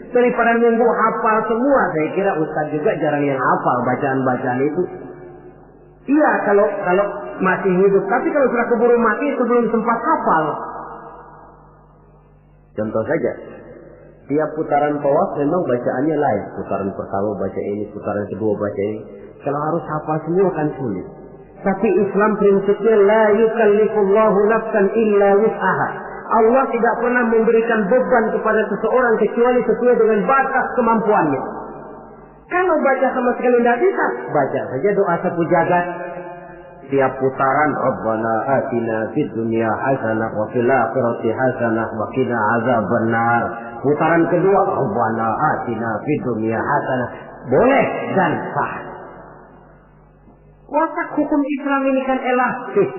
Daripada nunggu hafal semua, saya kira Ustaz juga jarang yang hafal bacaan-bacaan itu. Iya, kalau masih hidup. Tapi kalau sudah keburu mati itu belum sempat hafal. Contoh saja, tiap putaran tawaf memang bacaannya lain. Putaran pertama baca ini, putaran kedua baca ini. Kalau harus hafal semua kan sulit. Tapi Islam prinsipnya la yukallifullahu nafsan illa wus'aha. Allah tidak pernah memberikan beban kepada seseorang kecuali sesuai dengan batas kemampuannya. Kalau baca sama sekali tidak bisa, baca saja doa sapu jagat. Tiap putaran, Rabbana atina fid dunya hasanah wa fil akhirati hasanah wa qina azabannar. Putaran kedua, Rabbana atina fid dunya hasanah. Boleh dan sah. Watak hukum Islam ini kan elastis.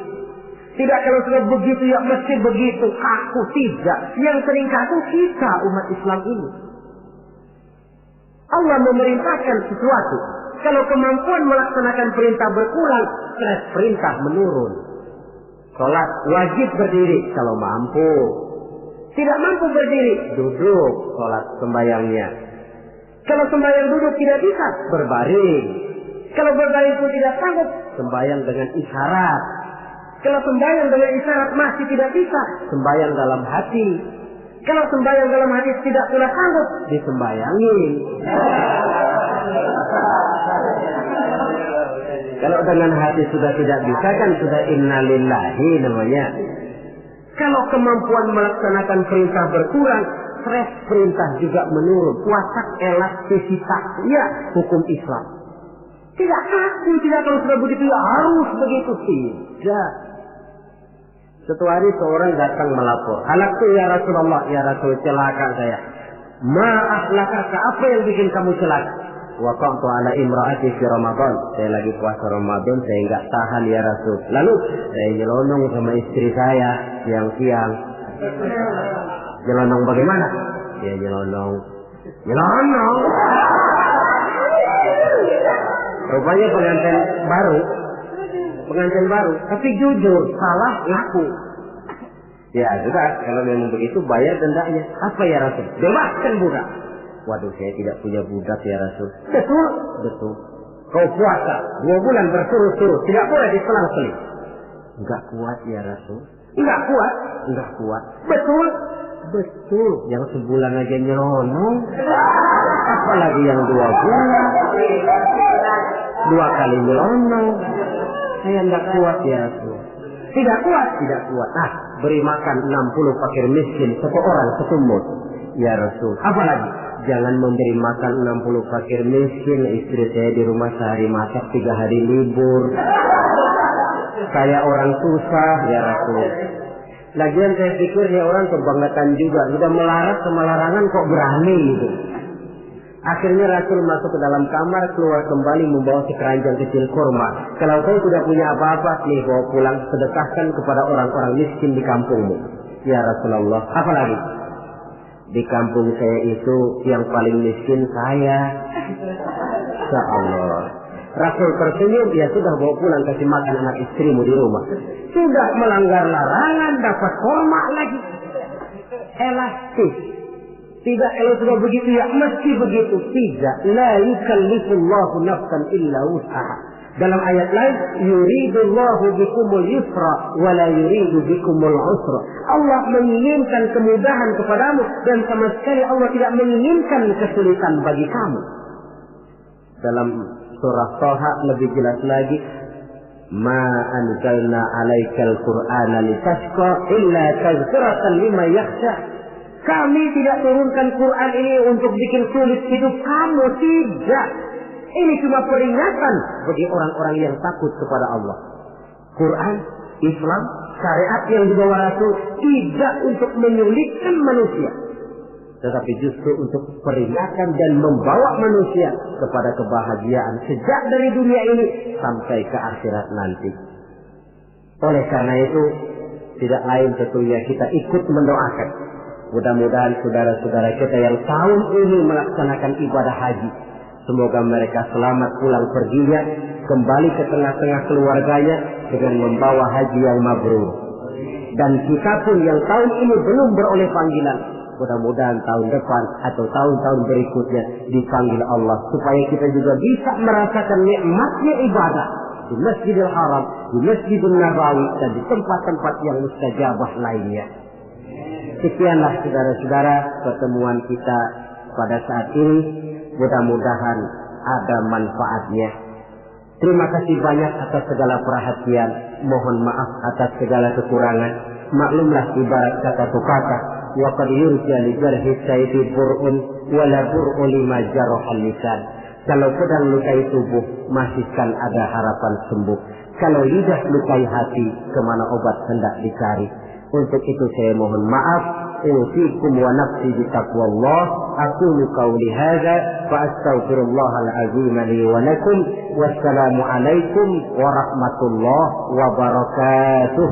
Tidak kalau sudah begitu ya mesti begitu, kaku tidak. Yang sering kaku kita umat Islam ini. Allah memerintahkan sesuatu. Kalau kemampuan melaksanakan perintah berkurang, stres perintah menurun. Sholat wajib berdiri kalau mampu. Tidak mampu berdiri, duduk sholat sembayangnya. Kalau sembayang duduk tidak bisa, berbaring. Kalau berbaring pun tidak sanggup, sembayang dengan isyarat. Kalau sembayang dengan isyarat masih tidak bisa, sembayang dalam hati. Kalau sembayang dalam hati tidak pula sanggup, disembayangin. Kalau dengan hati sudah tidak bisa kan sudah innalillahi namanya. Kalau kemampuan melaksanakan perintah berkurang, stres perintah juga menurun. Watak elastisitas, ya hukum Islam. Tidak kaku, tidak kalau sudah begitu ya harus begitu, tidak. Suatu hari seorang datang melapor, halaktu ya Rasulullah, ya Rasul, celaka saya. Ma'ahlakaka, apa yang bikin kamu celaka? Waqa'tu ala imra'ati fi Ramadan. Saya lagi puasa Ramadan, saya enggak tahan ya Rasul. Lalu saya nyelonong sama istri saya siang-siang. Nyelonong bagaimana? Ya nyelonong. Rupanya pengantin baru, tapi jujur, salah ngaku. Ya sudah, kalau memang begitu bayar dendanya. Apa ya Rasul? Bebaskan budak. Waduh, saya tidak punya budak ya Rasul. Betul. Kau puasa 2 bulan berturut-turut, tidak boleh diselang-seling. Enggak kuat ya Rasul. Enggak kuat. Betul. Yang sebulan aja nyelonong, apalagi yang 2 bulan. 2 kali nyelonong. Saya enggak kuat ya Rasul. Tidak kuat. Nah, beri makan 60 fakir miskin, 1 orang 1 mut. Ya Rasul. Apalagi jangan memberi makan 60 fakir miskin. Istri saya di rumah sehari masak, 3 hari libur. Saya orang susah ya Rasul. Lagian saya pikir ya orang kebangetan juga. Sudah melarat sama larangan kok berani gitu. Akhirnya Rasul masuk ke dalam kamar, keluar kembali membawa sekeranjang kecil kurma. Kalau kau tidak punya apa-apa, nih bawa pulang, sedekahkan kepada orang-orang miskin di kampungmu. Ya Rasulullah, apa lagi? Di kampung saya itu yang paling miskin saya. Ya Allah. Rasul tersenyum, ya sudah bawa pulang kasih makan anak istrimu di rumah. Sudah melanggar larangan, dapat kurma lagi. Elastis. Tidak, kalau sudah begitu ya mesti begitu. Tidak. La yukallifullahu nafsan illa wus'aha. Dalam ayat lain, yuridullahu bikumul yusra wa la yuridu bikumul usra. Allah menginginkan kemudahan kepadamu dan sama sekali Allah tidak menginginkan kesulitan bagi kamu. Dalam surah Thaha lebih jelas lagi, ma anzalna 'alaikal qur'ana litashqa illa tadhkiratan liman yakhsha. Kami tidak turunkan Quran ini untuk bikin sulit hidup kamu. Tidak. Ini cuma peringatan bagi orang-orang yang takut kepada Allah. Quran, Islam, syariat yang dibawa Rasul tidak untuk menyulitkan manusia, tetapi justru untuk peringatan dan membawa manusia kepada kebahagiaan sejak dari dunia ini sampai ke akhirat nanti. Oleh karena itu, tidak lain tentunya kita ikut mendoakan. Mudah-mudahan saudara-saudara kita yang tahun ini melaksanakan ibadah haji, semoga mereka selamat pulang perginya, kembali ke tengah-tengah keluarganya dengan membawa haji yang mabrur. Dan kita pun yang tahun ini belum beroleh panggilan, mudah-mudahan tahun depan atau tahun-tahun berikutnya dipanggil Allah, supaya kita juga bisa merasakan nikmatnya ibadah di Masjidil Haram, di Masjidil Nabawi, dan di tempat-tempat yang mustajabah lainnya. Sekianlah saudara-saudara pertemuan kita pada saat ini. Mudah-mudahan ada manfaatnya. Terima kasih banyak atas segala perhatian. Mohon maaf atas segala kekurangan. Maklumlah ibarat kata pepatah, wa qad yurja li jarhi sayfi bur'un wa la bur'u lima jarahal lisan. Kalau pedang lukai tubuh, masih kan ada harapan sembuh. Kalau lidah lukai hati, kemana obat hendak dicari. Untuk itu saya mohon maaf. Usikum wa nafsi bitaqwallah. Aqulu qawli hadza fa astaghfirullahal azim li wa lakum. Wassalamu alaikum warahmatullahi wabarakatuh.